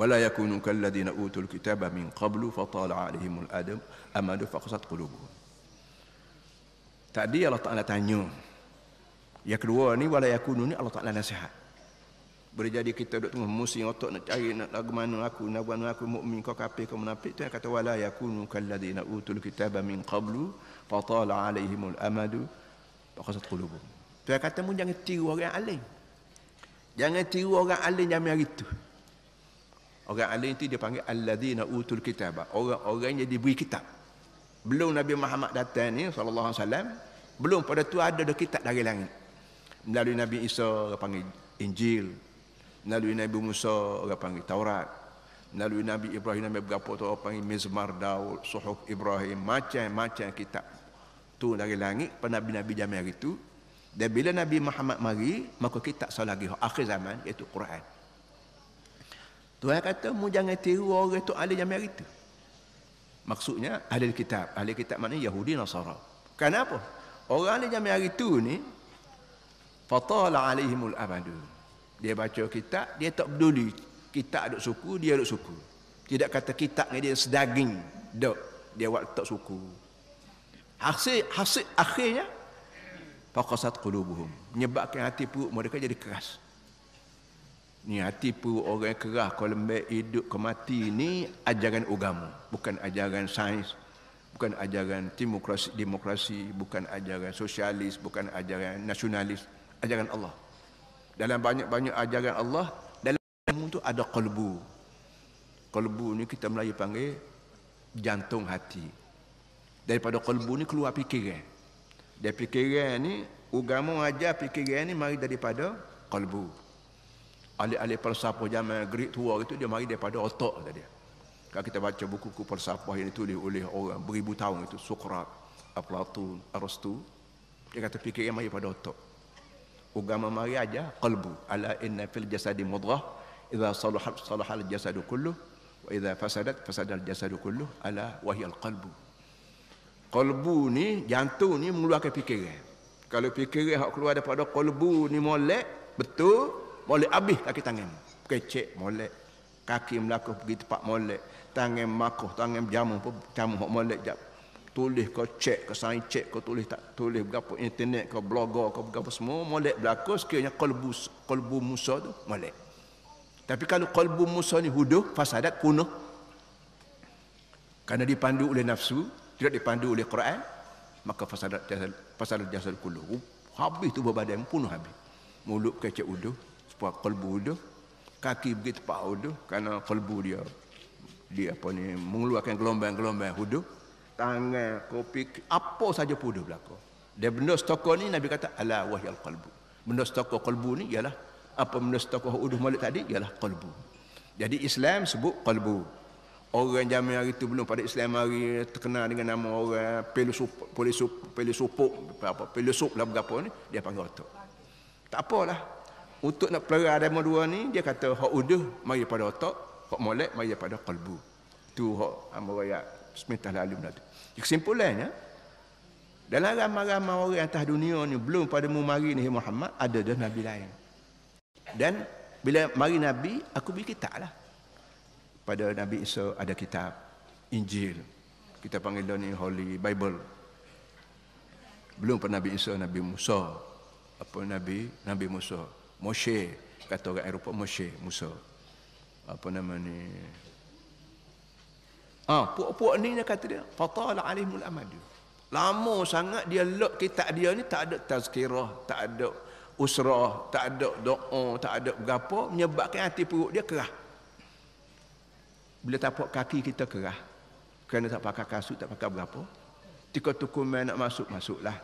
Wala yakunu kalladina utul kitaba min qablu fatala alaihimul amadu faqasat qulubuhum. Tadi Allah Ta'ala tanya. Yang kedua ni wala yakunu ni Allah Ta'ala nasihat. Boleh jadi kita duduk tengah musing otak nak cari nak lagu mana aku mukmin kau kafir kau munafik, tu yang kata wala yakunu kalladina utul kitaba min qablu fatala alaihimul amadu faqasat qulubuhum. Tu yang kata mu jangan tiru orang alim. Jangan tiru orang alim zaman hari tu. Orang alim itu dia panggil alladzina utul kitaba, orang-orang yang diberi kitab. Belum Nabi Muhammad datang ni sallallahu alaihi wasallam, belum pada tu ada kitab dari langit. Melalui Nabi Isa orang panggil Injil, melalui Nabi Musa orang panggil Taurat, melalui Nabi Ibrahim Nabi berapa tu orang panggil Mizmar Daud, Suhuf Ibrahim, macam-macam kitab tu dari langit pada nabi-nabi zaman itu. Dan bila Nabi Muhammad mari, maka kitab satu lagi akhir zaman iaitu Quran. Tuhan kata mu jangan tiru orang tu ahli zaman itu. Maksudnya ahli kitab. Ahli kitab maknanya Yahudi Nasara. Kenapa? Orang ahli zaman hari itu ni fatala alaihimul amadu. Dia baca kitab, dia tak peduli kitab duk suku, dia duk suku. Tidak kata kitab ni dia sedaging, dok. Dia buat tak suku. Hasil akhirnya faqasat qulubuhum. Menyebabkan hati perut mereka jadi keras. Ni hati perut orang keras kalau lembek hidup ke mati ni ajaran agama, bukan ajaran sains, bukan ajaran demokrasi, bukan ajaran sosialis, bukan ajaran nasionalis, ajaran Allah. Dalam banyak-banyak ajaran Allah, dalam itu ada qalbu. Qalbu ni kita Melayu panggil jantung hati. Daripada qalbu ni keluar fikiran. Dari fikiran ni, agama ajar fikiran ni mari daripada qalbu. Ahli-ahli falsafah zaman Greek tua itu dia mari daripada otak tadi. Kalau kita baca buku-buku falsafah yang ditulis oleh orang beribu tahun itu, Sokrat, Platon, Aristotle, dia kata fikiran mari daripada otak. Agama mari aja qalbu. Ala inna fil jasadi mudghah idza salahat salahal jasadu kulluh wa idza fasadat fasadal jasadu kulluh ala wahyal qalbu. Qalbu ni jantung ni mengeluarkan fikiran. Kalau fikiran hak keluar daripada qalbu ni molek betul, molek habis kaki tangan. Kecek molek. Kaki melakuh pergi tempat molek. Tangan makuh, tangan jamu hak molek jap. Tulis kau cek ke sains cek kau tulis tak tulis berapa internet kau blogger kau berapa semua molek berlaku sekiranya qalbu Musa tu molek. Tapi kalau qalbu Musa ni huduh, fasadat, punah. Kerana dipandu oleh nafsu, tidak dipandu oleh Quran, maka fasadat jasad kulluh. Habis tu berbadan punah habis. Mulut kecek uduh, sebab qalbu uduh, kaki pergi tempat uduh kerana qalbu dia apa ni mengeluarkan gelombang-gelombang uduh. Tangan, kopi, apa saja pun dah berlaku. Dan benda stokor ni Nabi kata ala wahyal qalbu. Benda stokor qalbu ni ialah apa benda stokor uduh malik tadi ialah qalbu. Jadi Islam sebut qalbu. Orang zaman hari itu belum pada Islam hari terkenal dengan nama orang filosof lah berapa ni dia panggil otak. Tak apalah. Untuk nak pelera demo dua ni dia kata hak uduh mari pada otak, hak molek mari pada qalbu. Tu hak amrayat sementara lalu benda tu. Kesimpulannya, dalam ramai-ramai orang atas dunia ni belum pada mu mari ni Muhammad ada dah nabi lain. Dan bila mari nabi, aku beri kitab lah. Pada Nabi Isa ada kitab Injil. Kita panggil dia ni Holy Bible. Belum pada Nabi Isa, Nabi Musa. Apa Nabi Musa. Moshe, kata orang Eropah Moshe, Musa. Apa nama ni? Puak-puak ni dia kata dia fatala alaihimul amadu. Lama sangat dia lock kitab dia ni tak ada tazkirah, tak ada usrah, tak ada doa, tak ada berapa, menyebabkan hati perut dia kerah. Bila tapak kaki kita kerah kerana tak pakai kasut, tak pakai berapa, tika tukuman nak masuklah,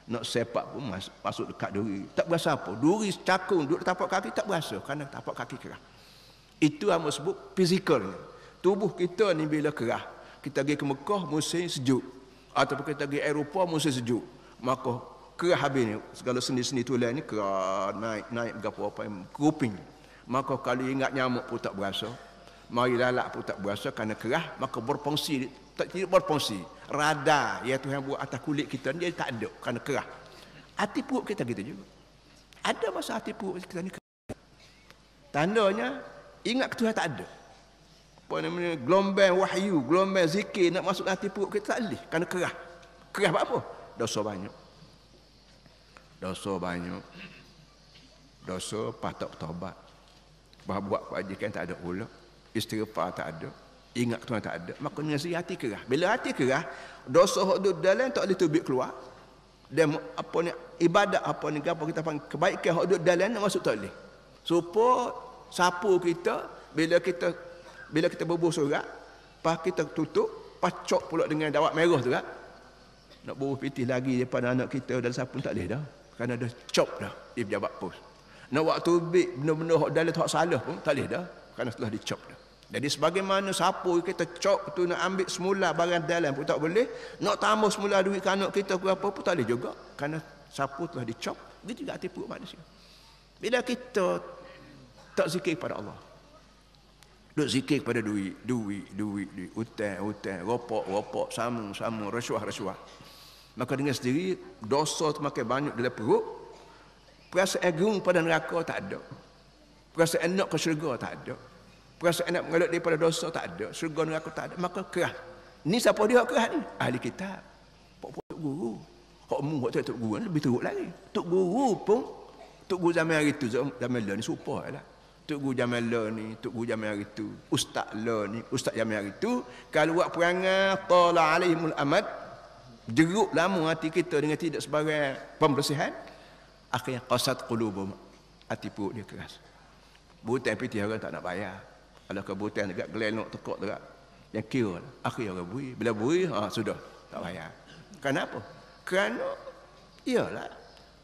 nak sepak pun masuk dekat duri, tak berasa apa, duri cakung duduk tapak kaki tak berasa kerana tapak kaki kerah. Itu yang sebut fizikal. Tubuh kita ni bila kerah, kita pergi ke Mekah musim sejuk, ataupun kita pergi Eropah musim sejuk, maka kerah habis ni, segala sendi-sendi tulang ni kerah, naik berapa apa yang keruping. Maka kalau ingat nyamuk pun tak berasa, mari lalak pun tak berasa kerana kerah, maka berfungsi, tidak berfungsi. Radar yang Tuhan buat atas kulit kita dia tak ada kerana kerah. Hati perut kita gitu juga. Ada masa hati perut kita ni kerah. Tandanya ingat Tuhan tak ada. apa namanya, gelombang wahyu, gelombang zikir nak masuk hati perut kita tak boleh, kerana kerah. Kerah apa? Dosa banyak. Dosa banyak. Dosa patut bertaubat. Buat kebajikan tak ada pula. Istighfar tak ada. Ingat Tuhan tak ada. Maka dengan hati kerah. Bila hati kerah, dosa hak duduk dalam tak boleh tubik keluar. Dan apa ni ibadat apa ni apa kita panggil kebaikan hak duduk dalam nak masuk tak boleh. Supaya sapu kita bila kita berbuh surat, pas kita tutup, pas cok pula dengan dawat merah tu kan. Nak buruh pitih lagi daripada anak kita dalam sapu tak boleh dah. Kerana dah cop dah di pejabat pos. Nak waktu tubik benda-benda hak dalam hak salah pun tak boleh dah. Kerana telah dicop dah. Jadi sebagaimana sapu kita cop tu nak ambil semula barang dalam pun tak boleh. Nak tambah semula duit ke anak kita ke apa pun tak boleh juga. Kerana sapu telah dicop. Dia juga hati perut manusia. Bila kita tak zikir kepada Allah. Duk zikir kepada duit. Hutang, ropok, sama, rasuah. Maka dengan sendiri, dosa tu makin banyak dalam perut. Perasaan gerung pada neraka tak ada. Perasaan nak ke syurga tak ada. Perasaan nak mengelak daripada dosa tak ada. Syurga neraka tak ada. Maka kerah. Ni siapa dia kerah ni? Ahli kitab. Tok guru. Hak mu, hak tok guru lebih teruk lagi. Tok guru pun, tok guru zaman hari tu, zaman lah ni serupa lah. Tok guru zaman lah ni, tok guru zaman hari tu. Ustaz lah ni, ustaz zaman hari tu. Kalau buat perangai, tala alaihimul amad, jeruk lama hati kita dengan tidak sebagai pembersihan, akhirnya qasat qulubum, hati perut dia keras. Butan pitih orang tak nak bayar. Kalau kebutan dekat gelenok tekuk dekat yang kira lah. Akhirnya orang beri. Bila beri, sudah tak bayar. Kenapa? Kerana iyalah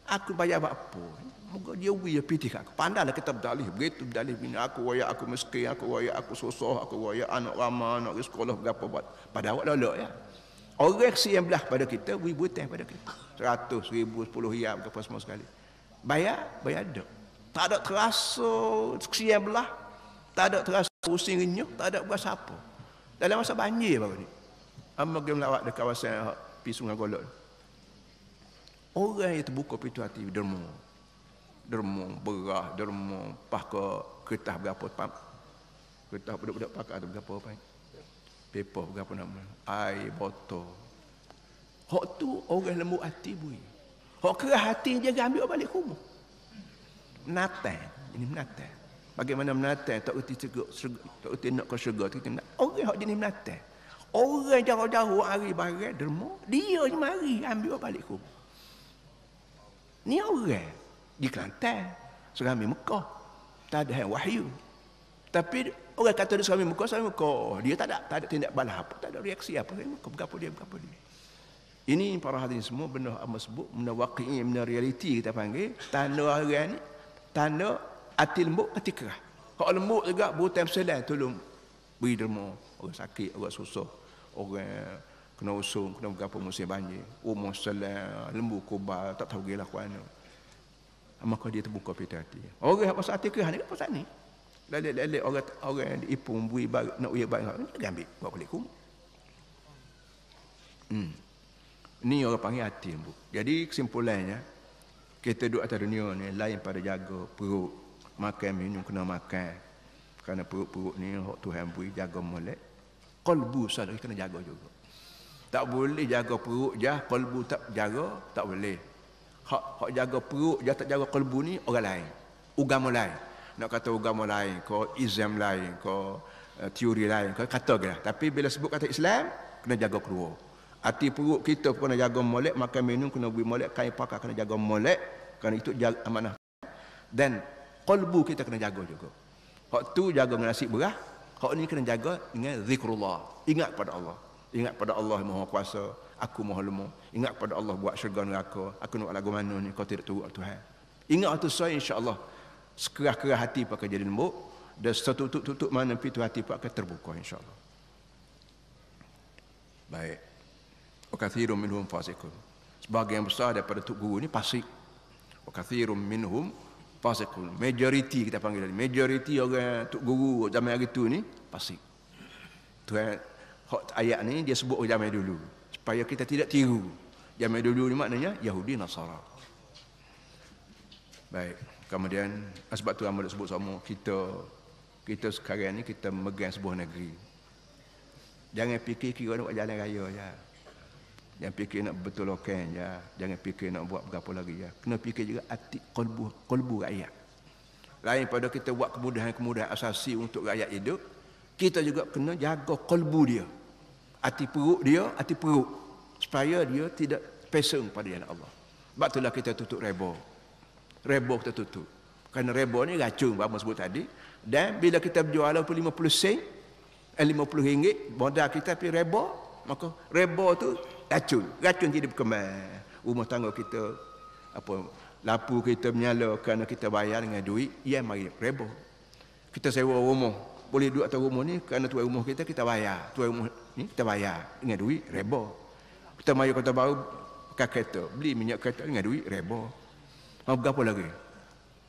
aku bayar apa? Moga dia beri pitih kat aku. Pandailah kita berdalih, begitu berdalih bini aku wayak aku miskin, aku wayak aku susah, aku wayak anak ramah, anak ke sekolah berapa buat. Pada awak lolok ya. Orang yang belah pada kita, beri butang pada kita. 100, 1000, 10 riyal, apa semua sekali. Bayar ada. Tak ada terasa sekian belah. Tak ada terasa pusing renyuh. Tak ada berasa apa. Dalam masa banjir baru ni. Amma pergi melawat di kawasan pi Sungai Golok. Orang yang terbuka pintu hati, derma, berah, pah ke kertas berapa pam. Kertas budak-budak pakar tu berapa apa. Paper berapa nama. Air, botol. Hak tu orang lembut hati bui. Hak keras hati jaga ambil balik rumah. Menatang. Ini menatang. Bagaimana menatang? Tak erti nak ke syurga. Orang hak jenis menatang. Orang jauh-jauh hari barat derma. Dia je mari ambil balik rumah. Ni orang di Kelantan. Serami Mekah. Tak ada wahyu. Tapi orang kata dia serami Mekah. Dia tak ada tindak balas apa. Tak ada reaksi apa. Berapa dia. Ini para hadirin semua benda apa sebut. Benda waqi'i, benda realiti kita panggil. Tanda orang ni. Tanda hati lembut, hati kerah. Kalau lembut juga, buatan selan tolong beri derma. Orang sakit, orang susah. Orang kena usung, kena berapa musim banjir. Umur selan, lembu kubal, tak tahu gila kuana. Maka dia terbuka pintu hati. Orang yang pasal hati kerah ni, pasal ni. Lalik-lalik orang yang diipung, beri barat, nak uya barat. Dia ambil, buat balik rumah. Ini orang panggil hati lembut. Jadi kesimpulannya, kita duduk atas dunia ni lain pada jaga perut. Makan minum kena makan. Kerana perut-perut ni hak Tuhan beri jaga molek. Qalbu sadari kena jaga juga. Tak boleh jaga perut je, qalbu tak jaga, tak boleh. Hak jaga perut je tak jaga qalbu ni orang lain. Agama lain. Nak kata agama lain, ko Islam lain, ko teori lain, ko kata ke lah. Tapi bila sebut kata Islam, kena jaga kedua. Hati perut kita kena jaga molek, makan minum kena beri molek, kain pakai kena jaga molek, kerana itu jaga amanah. Dan qalbu kita kena jaga juga. Hak tu jaga dengan nasi berah, hak ni kena jaga dengan zikrullah. Ingat pada Allah. Ingat pada Allah Maha Kuasa, aku Maha Lemah. Ingat pada Allah buat syurga neraka, aku nak lagu mana ni kau tidak turut Tuhan. Ingat tu saya insya-Allah sekerah-kerah hati pakai jadi lembut dan setutup-tutup mana pintu hati pakai terbuka insya-Allah. Baik. Wakathirun minhum fasiqun. Sebahagian besar daripada tok guru ni fasik. Wakathirun minhum fasiqun. Majority kita panggil tadi. Majority orang tok guru zaman hari tu ni fasik. Tuan ayat ni dia sebut zaman dulu supaya kita tidak tiru. Zaman dulu ni maknanya Yahudi Nasara. Baik. Kemudian sebab tu amal sebut sama kita Kita sekarang ni kita megang sebuah negeri. Jangan fikir kira nak buat jalan raya je. Jangan fikir nak betul lokal je. Jangan fikir nak buat berapa lagi je. Kena fikir juga hati kolbu rakyat. Lain pada kita buat kemudahan-kemudahan asasi untuk rakyat hidup, kita juga kena jaga kolbu dia. Hati perut dia, hati perut. Supaya dia tidak pesong pada jalan Allah. Sebab itulah kita tutup reba. Reba kita tutup. Kerana reba ni racun, Bapa sebut tadi. Dan bila kita berjual pun 50 sen, 50 ringgit, modal kita pergi reba, maka reba tu racun. Racun tidak berkembang. Rumah tangga kita, lampu kita menyala kerana kita bayar dengan duit, ia mari reba. Kita sewa rumah, boleh duduk atas rumah ni kerana tuan rumah kita bayar. Tuan rumah ni kita bayar dengan duit reba. Kita mari kota baru pakai kereta, beli minyak kereta dengan duit reba. Mau berapa lagi?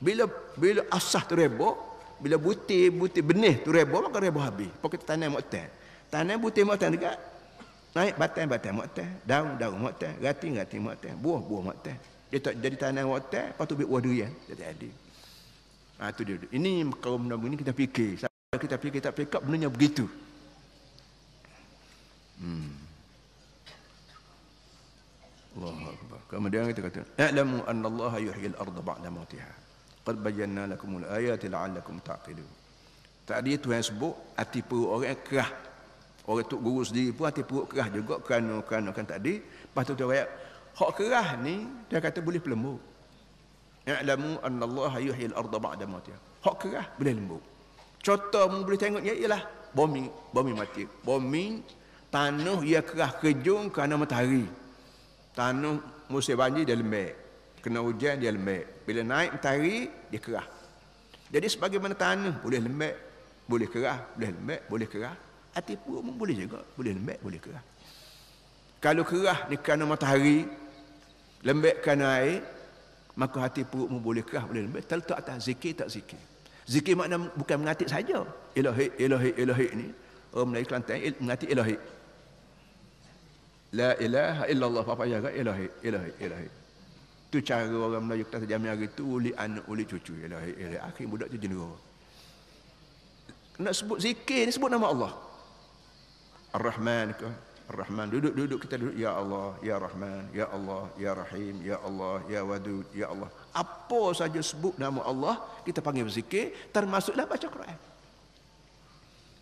Bila asah tu reba, bila butir benih tu reba, maka reba habis. Pokok kita tanam muatan. Tanam butir muatan dekat. Naik batang muatan, daun muatan, ranting muatan, buah muatan. Dia tak jadi tanam muatan, lepas tu buah durian. Jadi. Tu dia. Ini kaum benda begini kita fikir. Kita fikir tak fikir benarnya begitu. Allahu Akbar. Kemudian kita kata, "A'lamu anna Allah yuhyil arda ba'da mautiha. Qad bayyana lakumul ayati la'allakum ta'qilun." Tadi Tuhan sebut hati perut orang kerah. Orang tok guru sendiri pun hati perut kerah juga kerana kan tadi. Lepas tu ayat hak kerah ni dia kata boleh pelembut. "A'lamu anna Allah yuhyil arda ba'da mautiha." Hak kerah boleh lembut. Contoh mu boleh tengoknya ialah bumi mati. Bumi tanah ia kerah kejung kerana matahari. Tanah musim banjir dia lembek. Kena hujan dia lembek. Bila naik matahari dia kerah. Jadi sebagaimana tanah boleh lembek, boleh kerah, boleh lembek, boleh kerah. Hati perut pun boleh juga, boleh lembek, boleh kerah. Kalau kerah ni kerana matahari, lembek kerana air, maka hati perut pun boleh kerah, boleh lembek. Terletak atas zikir tak zikir. Zikir makna bukan mengatik saja. Ilahi ni. Orang Melayu Kelantan mengatik ilahi. La ilaha illallah, apa jaga ilahi. Tu cara orang Melayu kata jami hari tu uli anak uli cucu ilahi. Akhir budak tu jenera. Nak sebut zikir ni sebut nama Allah. Ar-Rahman ke? Ar-Rahman. Duduk kita duduk ya Allah, ya Rahman, ya Allah, ya Rahim, ya Allah, ya Wadud, ya Allah. Apa saja sebut nama Allah kita panggil berzikir, termasuklah baca Quran.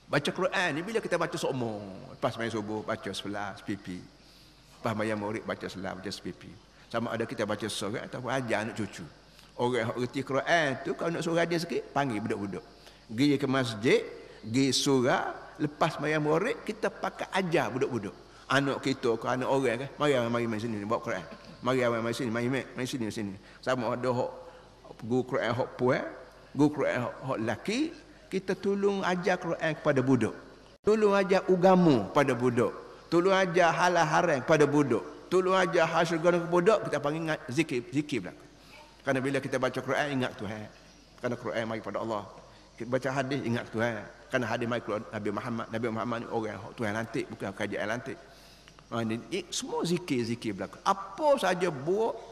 Baca Quran ni bila kita baca seumur, lepas main subuh baca sebelah sepipi. Lepas mayam murid baca sebelah baca sepipi. Sama ada kita baca surat atau ajar anak cucu. Orang yang reti Quran tu kalau nak suruh dia sikit panggil budak-budak. Pergi ke masjid, pergi surah, lepas mayam murid kita pakai ajar budak-budak. Anak kita ke anak orang kan, mari main sini bawa Quran. Mari main sini, main sini. Sama ada hak guru Quran hak puan, guru Quran hak lelaki, kita tolong ajar Quran kepada budak. Tolong ajar agama pada budak. Tolong ajar halal haram pada budak. Tolong ajar hal syurga kepada budak, kita panggil zikir belaka. Karena bila kita baca Quran ingat Tuhan. Karena Quran mari pada Allah. Kita baca hadis ingat Tuhan. Karena hadis mari keluar Nabi Muhammad ni orang Tuhan lantik, bukan kerajaan lantik. Semua zikir belaka. Apa saja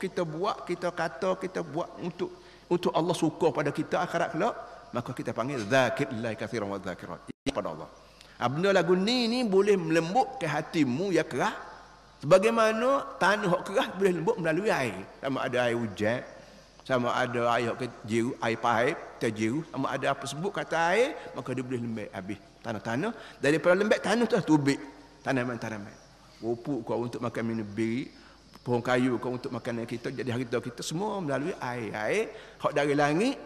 kita buat, kita kata, kita buat untuk Allah suka pada kita akhirat kelak, maka kita panggil zakirillah katsiran wa zakirat. Pada Allah. Benda lagu ni boleh melembutkan hatimu ya kerah. Sebagaimana tanah hak kerah boleh lembut melalui air. Sama ada air hujan, sama ada air jiru, air paip, terjiru, sama ada apa sebut kata air, maka dia boleh lembek habis tanah-tanah. Daripada lembek tanah tu tubik tanaman-tanaman. Rupuk kau untuk makan minum biri, pohon kayu kau untuk makanan kita, jadi harta kita semua melalui air. Hak dari langit,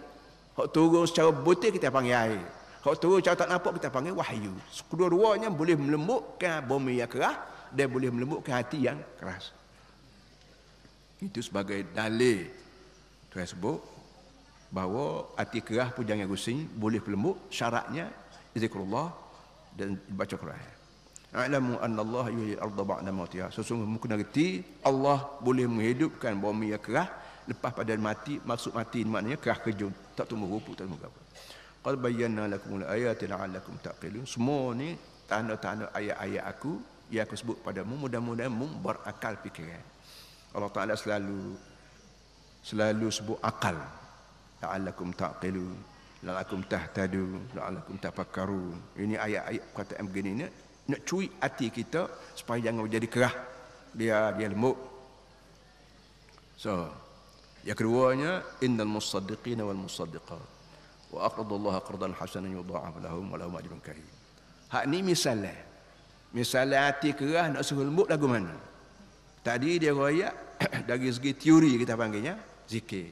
hak turun secara butir kita panggil air. Hak turun secara tak nampak kita panggil wahyu. Kedua-duanya boleh melembutkan bumi yang kerah dan boleh melembutkan hati yang keras. Itu sebagai dalil Tuhan sebut bahawa hati kerah pun jangan rusing, boleh pelembut. Syaratnya zikrullah dan baca Quran. A'lamu anna Allah yuhyil arda ba'da mautiha. Sesungguhnya kena reti Allah boleh menghidupkan bumi yang kerah lepas pada mati. Maksud mati maknanya kerah kejun, tak tumbuh rumput, tak tumbuh apa. Qad bayyana lakumul ayati la'allakum ta'qilun. Semua ni tanda-tanda ayat-ayat aku yang aku sebut padamu, mudah-mudahan mu berakal fikiran. Allah Taala selalu sebut akal. La'allakum ta'qilun. la'allakum tahtadu, la'allakum tafakkarun. Ini ayat-ayat perkataan begini nak cuit hati kita supaya jangan jadi kerah, dia lembut. So, yang keduanya, innal musaddiqina wal musaddiqat wa aqradullaha qardan hasanan yudha'af lahum wa lahum ajrun karim. Hak ni misalnya hati kerah nak suruh lembut lagu mana? Tadi dia royak dari segi teori kita panggilnya zikir.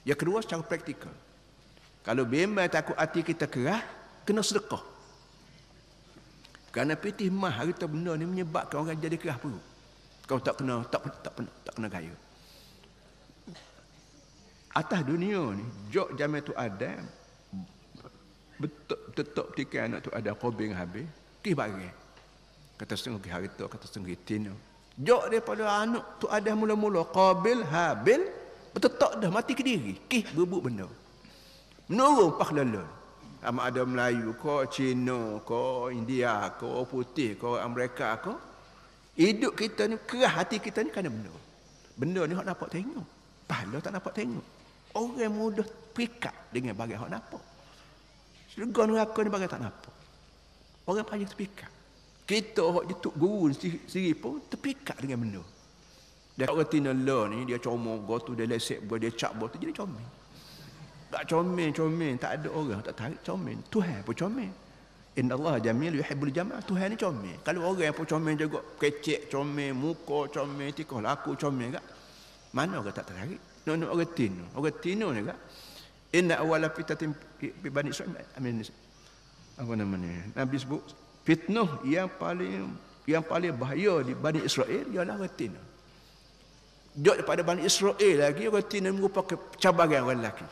Yang kedua secara praktikal. Kalau memang takut hati kita kerah, kena sedekah. Kerana pitih mah harta benda ni menyebabkan orang jadi kerah perut. Kau tak kena gaya. Atas dunia ni, jok zaman tu ada betul tikai anak tu ada kobing habis, ki bagi. Kata setengah harta, kata setengah tino. Jok daripada anak tu ada mula-mula Qabil, Habil, betul dah mati ke diri, ki berebut benda. Menurun paklalun. Sama ada Melayu, ko Cina, ko India, ko Putih, ko Amerika, ko. Hidup kita ni, kerah hati kita ni kerana benda. Benda ni hak dapat tengok. Pahala tak dapat tengok. Orang mudah pikat dengan bagai hak nampak. Syurga neraka ni bagai tak nampak. Orang payah terpikat. Kita hak dituk guru sendiri pun terpikat dengan benda. Dia orang tina lah ni, dia comel tu, dia lesek buat, dia cap buat tu, jadi comel. Tak comel, tak ada orang tak tarik comel. Tuhan pun comel. Inna Allah jamil yuhibbul jamal. Tuhan ni comel. Kalau orang pun comel juga, kecek comel, muka comel, tikah laku comel tak? Mana orang tak tertarik? Nak orang tino ni kan? Inna awala fitatin bi Bani Israil. Apa namanya? Nabi sebut fitnah yang paling bahaya di Bani Israel ialah orang tino. Jauh daripada Bani Israel lagi, orang tino merupakan cabaran orang lelaki.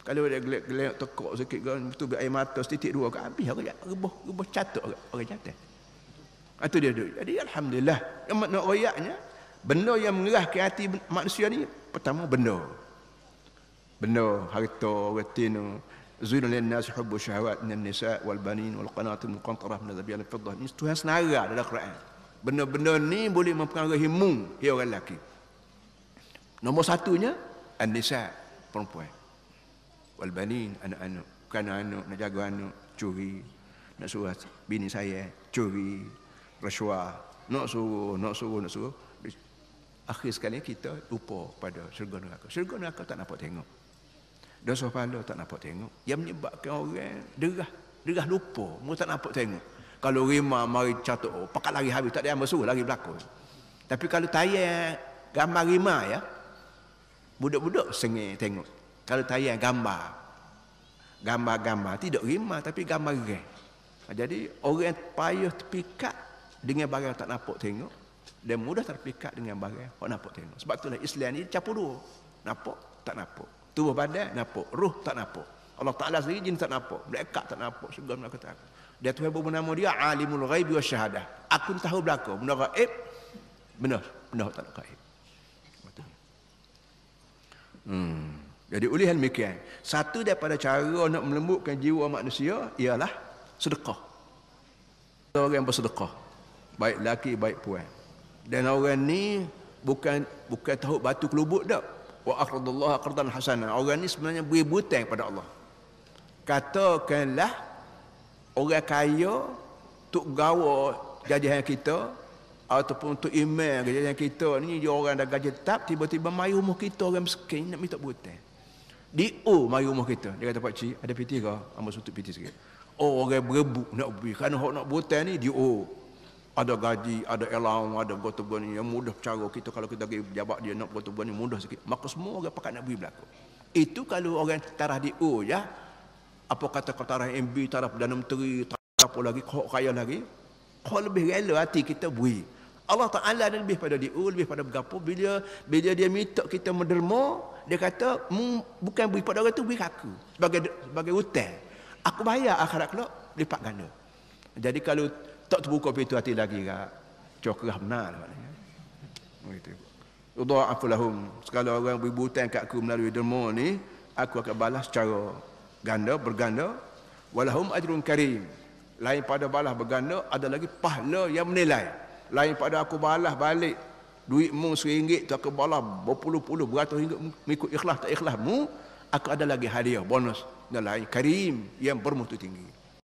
Kalau dia gelak tekuk sikit kan, betul air mata setitik dua kan, habis orang rebuh catuk orang jatuh. Itu dia duduk. Jadi alhamdulillah, yang makna royaknya, benda yang mengerahkan hati manusia ni, pertama benda, harta, retina, zuyina lin-nas hubbu syahawat minan nisa' wal banin wal qanatir muqantarah min adh-dhahabi wal fiddah. Ini Tuhan senara dalam Quran. Benda-benda ni boleh mempengaruhi orang lelaki. Nombor satunya an-nisa', perempuan. Wal banin, anak-anak, bukan anak nak jaga anak, curi, nak suruh bini saya curi, rasuah, nak suruh. Akhir sekali kita lupa pada syurga neraka. Syurga neraka tak nampak tengok. Dosa pahala tak nampak tengok. Yang menyebabkan orang derah lupa, mu tak nampak tengok. Kalau rima mari catuk, pakat lari habis, tak ada yang bersuruh lari belakang. Tapi kalau tayar gambar rima ya, budak-budak sengih tengok. Kalau tayar gambar tidak rima tapi gambar gerai. Jadi orang payah terpikat dengan barang tak nampak tengok dan mudah terpikat dengan barang tak nampak tengok. Sebab itulah Islam ni campur dua. Nampak, tak nampak. Tubuh badan nampak, roh tak nampak. Allah Taala sendiri jin tak nampak, malaikat tak nampak, syurga neraka tak nampak. Dia Tuhan bernama dia Alimul Ghaibi Wasyahadah. Aku tahu belaka, benda gaib, benda tak gaib. Jadi oleh hal demikian, satu daripada cara nak melembutkan jiwa manusia ialah sedekah. Orang yang bersedekah, baik laki baik puan. Dan orang ni bukan tahu batu kelubuk dak. Wa aqradullaha qardan hasana. Orang ni sebenarnya beri hutang pada Allah. Katakanlah orang kaya tuk gawa jajahan kita ataupun untuk email jajahan kita ni, dia orang dah gaji tetap, tiba-tiba mai rumah kita orang miskin nak minta hutang. Mari rumah kita. Dia kata, Pak Cik, ada piti ke? Ambil suntuk piti sikit. Oh, orang berebut nak beri. Kerana orang nak berhutang ni, ada gaji, ada allowance, ada gotong ni yang mudah cara kita. Kalau kita pergi jabat dia nak gotong ni mudah sikit. Maka semua orang pakat nak beri belakang. Itu kalau orang tarah ya. Apa kata kau tarah MB, tarah Perdana Menteri, tarah apa lagi, kau kaya lagi. Kau lebih rela hati kita beri. Allah Ta'ala lebih pada lebih pada berapa. Bila dia minta kita menderma, dia kata, bukan beri pada orang tu, beri aku. Sebagai hutang. Aku bayar akhirat kelak, lipat ganda. Jadi kalau tak terbuka pintu hati lagi, cokrah benar. Udha'afu lahum. Sekali orang beri hutang kat aku melalui derma ni, aku akan balas secara berganda. Walahum ajrun karim. Lain pada balas berganda, ada lagi pahala yang menilai. Lain pada aku balas balik duitmu RM1 tu aku balas berpuluh-puluh beratus ringgit, mengikut ikhlas tak ikhlasmu, aku ada lagi hadiah bonus dan lain karim yang bermutu tinggi.